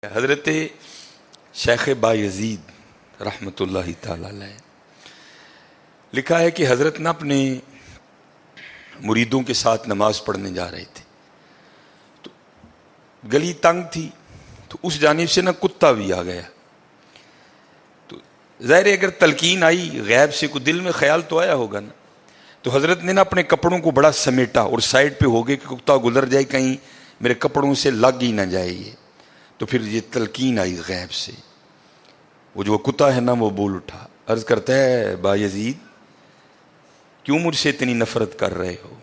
حضرت شیخ بایزید رحمۃ اللہ تعالی علیہ لکھا ہے کہ حضرت نے اپنے مریدوں کے ساتھ نماز پڑھنے جا رہے تھے تو گلی تنگ تھی تو اس جانب سے کتا بھی آ گیا. تو ظاہر اگر تلقین آئی غیب سے کوئی دل میں خیال تو آیا ہوگا نا, تو حضرت نے اپنے کپڑوں کو بڑا سمیٹا اور سائڈ پہ ہو گئے کہ کتا گزر جائے کہیں میرے کپڑوں سے لگ ہی نہ جائے یہ. تو پھر یہ تلقین آئی غیب سے, وہ جو کتا ہے نا وہ بول اٹھا, عرض کرتا ہے بایزید کیوں مجھ سے اتنی نفرت کر رہے ہو؟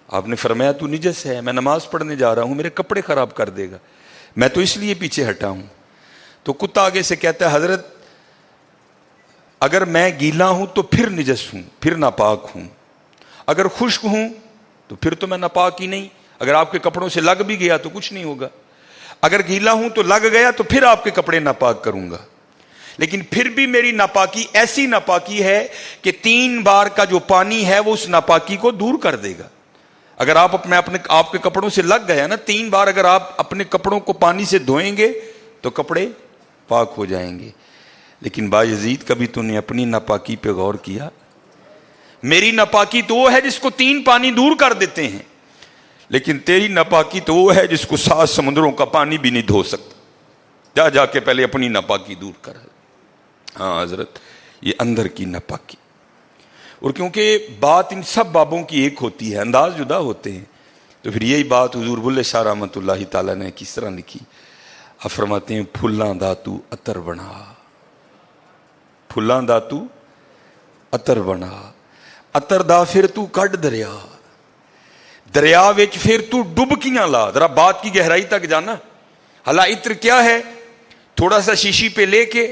آپ نے فرمایا تو نجس ہے, میں نماز پڑھنے جا رہا ہوں, میرے کپڑے خراب کر دے گا, میں تو اس لیے پیچھے ہٹا ہوں. تو کتا آگے سے کہتا ہے حضرت اگر میں گیلا ہوں تو پھر نجس ہوں, پھر ناپاک ہوں, اگر خشک ہوں تو پھر تو میں ناپاک ہی نہیں, اگر آپ کے کپڑوں سے لگ بھی گیا تو کچھ نہیں ہوگا, اگر گیلا ہوں تو لگ گیا تو پھر آپ کے کپڑے ناپاک کروں گا. لیکن پھر بھی میری ناپاکی ایسی ناپاکی ہے کہ 3 بار کا جو پانی ہے وہ اس ناپاکی کو دور کر دے گا. اگر آپ کے کپڑوں سے لگ گیا نا 3 بار, اگر آپ اپنے کپڑوں کو پانی سے دھوئیں گے تو کپڑے پاک ہو جائیں گے. لیکن بایزید کبھی تو نے اپنی ناپاکی پہ غور کیا؟ میری ناپاکی تو وہ ہے جس کو 3 پانی دور کر دیتے ہیں, لیکن تیری ناپاکی تو وہ ہے جس کو 7 سمندروں کا پانی بھی نہیں دھو سکتا. جا کے پہلے اپنی ناپاکی دور کر. ہاں حضرت یہ اندر کی ناپاکی. اور کیونکہ بات ان سب بابوں کی ایک ہوتی ہے, انداز جدا ہوتے ہیں, تو پھر یہی بات حضور بلے شاہ رحمۃ اللہ تعالیٰ نے کس طرح لکھی. آپ فرماتے ہیں پھلاں دا تو عطر بنا, پھلاں دا تو عطر بنا, عطر دا پھر تو کڈ دریا, دریا وچ پھر تو ڈبکیاں لا. ذرا بات کی گہرائی تک جانا. حالا عطر کیا ہے؟ تھوڑا سا شیشی پہ لے کے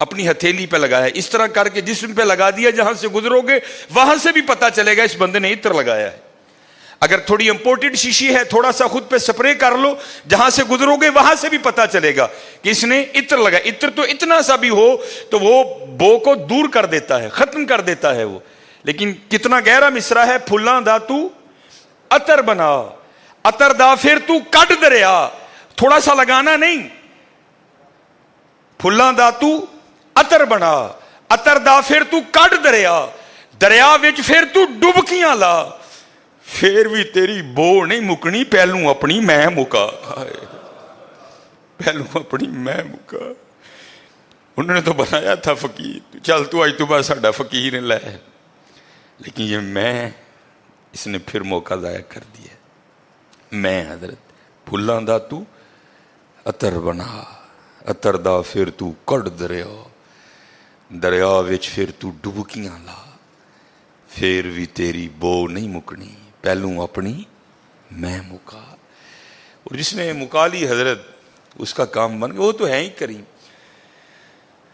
اپنی ہتھیلی پہ لگایا, اس طرح کر کے جسم پہ لگا دیا, جہاں سے گزرو گے وہاں سے بھی پتا چلے گا اس بندے نے عطر لگایا ہے. اگر تھوڑی امپورٹڈ شیشی ہے تھوڑا سا خود پہ سپرے کر لو, جہاں سے گزرو گے وہاں سے بھی پتا چلے گا کہ اس نے عطر لگایا. عطر تو اتنا سا بھی ہو تو وہ بو کو دور کر دیتا ہے, ختم کر دیتا ہے وہ. لیکن کتنا گہرا مصرع ہے, پھلاں دا تو عطر بنا, عطر دا پھر تو کڈ دریا. تھوڑا سا لگانا نہیں, پھلاں دا تو عطر بنا, عطر دا پھر تو کڈ دریا, دریا وچ پھر تو ڈبکیاں لا, پھر بھی تیری بو نہیں مکنی, پہلو اپنی میں مکا. پہلو اپنی میں مکا. انہوں نے تو بنایا تھا فقیر, چل تو آج تو بس ساڈا فقیر لے, لیکن یہ میں اس نے پھر موقع ضائع کر دیا. میں حضرت پھلاں دا تو عطر بنا, عطر دا پھر تو کڈ دریا, دریا وچ پھر تو ڈبکیاں لا, پھر بھی تیری بو نہیں مکنی, پہلو اپنی میں مکا. اور جس نے مکا لی حضرت اس کا کام بن گیا. وہ تو ہے ہی کریم.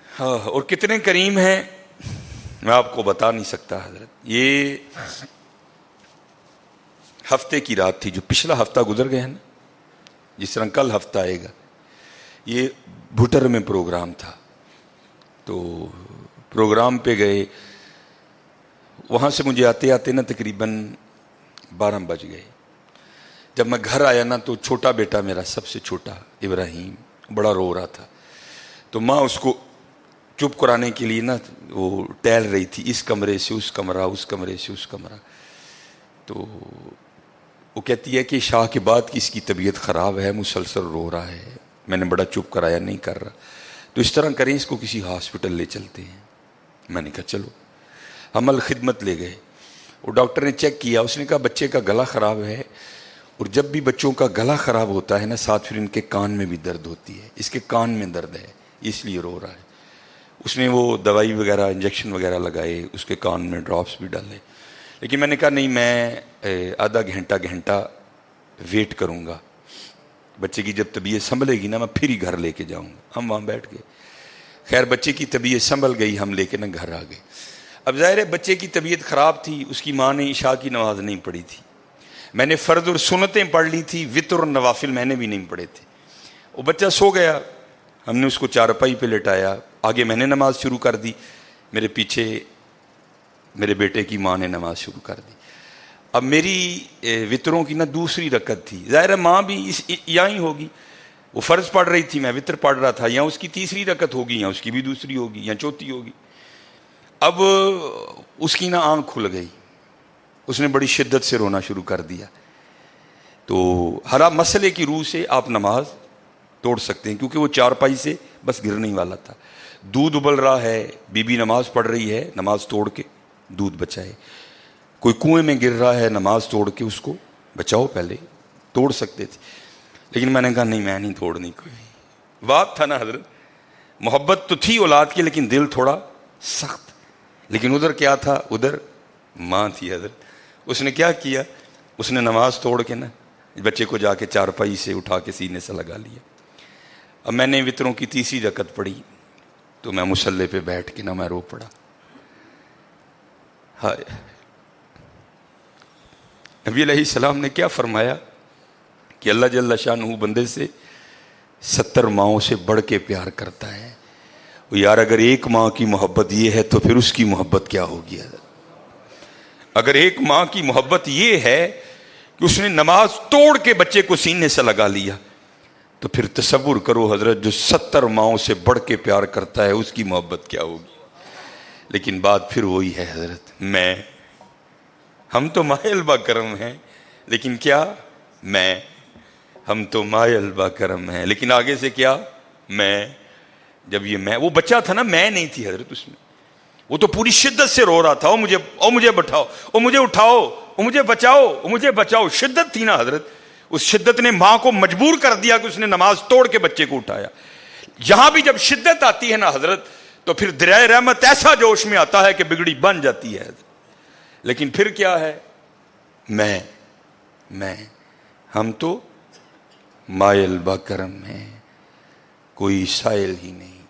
ہاں, اور کتنے کریم ہیں میں آپ کو بتا نہیں سکتا حضرت. یہ ہفتے کی رات تھی, جو پچھلا ہفتہ گزر گیا ہے نا, جس طرح کل ہفتہ آئے گا, یہ بھٹر میں پروگرام تھا. تو پروگرام پہ گئے, وہاں سے مجھے آتے آتے نا تقریباً 12 بج گئے. جب میں گھر آیا نا تو چھوٹا بیٹا میرا, سب سے چھوٹا ابراہیم, بڑا رو رہا تھا. تو ماں اس کو چپ کرانے کے لیے نا وہ ٹہل رہی تھی, اس کمرے سے اس کمرہ, اس کمرے سے اس کمرہ. تو وہ کہتی ہے کہ شاہ کے بعد کی اس کی طبیعت خراب ہے, مسلسل رو رہا ہے. میں نے بڑا چپ کرایا, نہیں کر رہا. تو اس طرح کریں, اس کو کسی ہاسپٹل لے چلتے ہیں. میں نے کہا چلو. ہم خدمت لے گئے. وہ ڈاکٹر نے چیک کیا, اس نے کہا بچے کا گلا خراب ہے, اور جب بھی بچوں کا گلا خراب ہوتا ہے نا ساتھ پھر ان کے کان میں بھی درد ہوتی ہے. اس کے کان میں درد ہے اس لیے رو رہا ہے. اس نے وہ دوائی وغیرہ انجیکشن وغیرہ لگائے, اس کے کان میں ڈراپس بھی ڈالے. لیکن میں نے کہا نہیں, میں آدھا گھنٹہ ویٹ کروں گا, بچے کی جب طبیعت سنبھلے گی نا میں پھر ہی گھر لے کے جاؤں گا. ہم وہاں بیٹھ گئے. خیر بچے کی طبیعت سنبھل گئی, ہم لے کے نا گھر آ گئے. اب ظاہر ہے بچے کی طبیعت خراب تھی, اس کی ماں نے عشاء کی نماز نہیں پڑھی تھی. میں نے فرض اور سنتیں پڑھ لی تھی, وتر اور نوافل میں نے بھی نہیں پڑھے تھے. وہ بچہ سو گیا, ہم نے اس کو چارپائی پہ لٹایا, آگے میں نے نماز شروع کر دی, میرے پیچھے میرے بیٹے کی ماں نے نماز شروع کر دی. اب میری وطروں کی نا دوسری رکعت تھی, ظاہر ہے ماں بھی یہاں ہی ہوگی, وہ فرض پڑھ رہی تھی، میں وطر پڑھ رہا تھا، یا اس کی تیسری رکعت ہوگی یا اس کی بھی دوسری ہوگی یا چوتھی ہوگی. اب اس کی نا آنکھ کھل گئی، اس نے بڑی شدت سے رونا شروع کر دیا. تو ہر مسئلے کی روح سے آپ نماز توڑ سکتے ہیں، کیونکہ وہ چارپائی سے بس گرنے ہی والا تھا. دودھ ابل رہا ہے، بی بی نماز پڑھ رہی ہے، نماز توڑ کے دودھ بچائے. کوئی کنویں میں گر رہا ہے، نماز توڑ کے اس کو بچاؤ. پہلے توڑ سکتے تھے، لیکن میں نے کہا نہیں، میں نہیں توڑنی. کوئی بات تھا نا حضرت، محبت تو تھی اولاد کی لیکن دل تھوڑا سخت. لیکن ادھر کیا تھا؟ ادھر ماں تھی حضرت. اس نے کیا کیا؟ اس نے نماز توڑ کے نا بچے کو جا کے چارپائی سے اٹھا کے سینے سے لگا لیا. اب میں نے وطروں کی تیسری رکعت پڑھی تو میں مصلی پہ بیٹھ کے نا میں رو پڑا. ہائے، نبی علیہ السلام نے کیا فرمایا کہ اللہ جل شانہ بندے سے 70 ماؤں سے بڑھ کے پیار کرتا ہے. یار اگر ایک ماں کی محبت یہ ہے تو پھر اس کی محبت کیا ہوگی؟ اگر ایک ماں کی محبت یہ ہے کہ اس نے نماز توڑ کے بچے کو سینے سے لگا لیا، تو پھر تصور کرو حضرت، جو 70 ماؤں سے بڑھ کے پیار کرتا ہے اس کی محبت کیا ہوگی. لیکن بات پھر وہی ہے حضرت، ہم تو مائل با کرم ہیں، لیکن کیا ہم تو مائل با کرم ہیں، لیکن آگے سے کیا؟ جب یہ وہ بچہ تھا نا، میں نہیں تھی حضرت اس میں. وہ تو پوری شدت سے رو رہا تھا، مجھے بٹھاؤ، مجھے اٹھاؤ، مجھے بچاؤ، مجھے بچاؤ. شدت تھی نا حضرت، اس شدت نے ماں کو مجبور کر دیا کہ اس نے نماز توڑ کے بچے کو اٹھایا. یہاں بھی جب شدت آتی ہے نا حضرت، تو پھر دریائے رحمت ایسا جوش میں آتا ہے کہ بگڑی بن جاتی ہے. لیکن پھر کیا ہے؟ ہم تو مائل با کرم ہیں، کوئی سائل ہی نہیں.